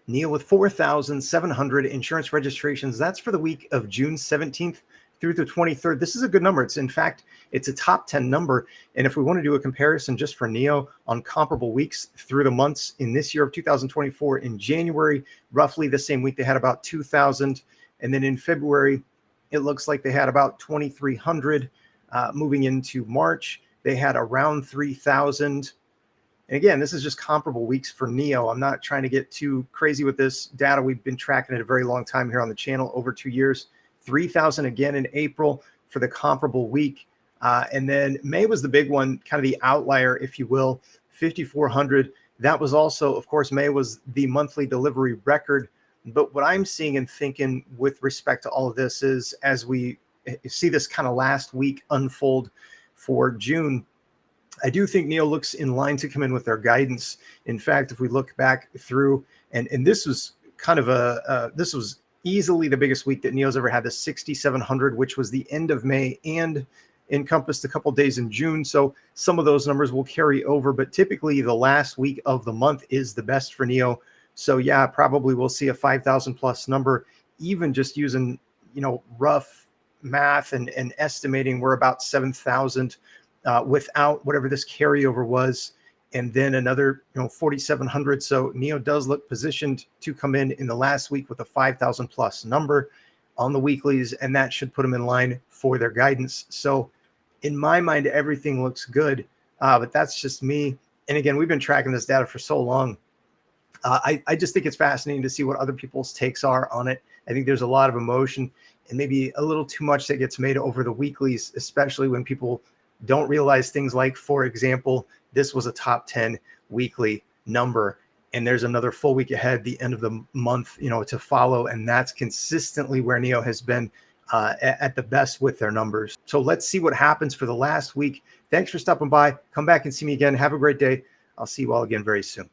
NIO with 4,700 insurance registrations. That's for the week of June 17th through the 23rd. This is a good number. In fact, it's a top 10 number. And if we want to do a comparison just for NIO on comparable weeks through the months in this year of 2024, in January, roughly the same week, they had about 2,000. And then in February, it looks like they had about 2,300. Moving into March, they had around 3,000. And again, this is just comparable weeks for NIO. I'm not trying to get too crazy with this data. We've been tracking it a very long time here on the channel, over 2 years. 3,000 again in April for the comparable week. And then May was the big one, kind of the outlier, if you will, 5,400. That was also, of course, May was the monthly delivery record. But what I'm seeing and thinking with respect to all of this is, as we see this kind of last week unfold for June, I do think NIO looks in line to come in with their guidance. In fact, if we look back through, and this was kind of this was easily the biggest week that NIO's ever had, the 6,700, which was the end of May and encompassed a couple days in June. So some of those numbers will carry over, but typically the last week of the month is the best for NIO. So yeah, probably we'll see a 5,000 plus number, even just using, rough math and estimating we're about 7,000 without whatever this carryover was, and then another 4,700. So NIO does look positioned to come in the last week with a 5,000 plus number on the weeklies, and that should put them in line for their guidance. So in my mind, everything looks good, but that's just me. And again, we've been tracking this data for so long. I just think it's fascinating to see what other people's takes are on it. I think there's a lot of emotion and maybe a little too much that gets made over the weeklies, especially when people don't realize things like, for example, this was a top 10 weekly number, and there's another full week ahead, the end of the month, to follow. And that's consistently where NIO has been at the best with their numbers. So let's see what happens for the last week. Thanks for stopping by. Come back and see me again. Have a great day. I'll see you all again very soon.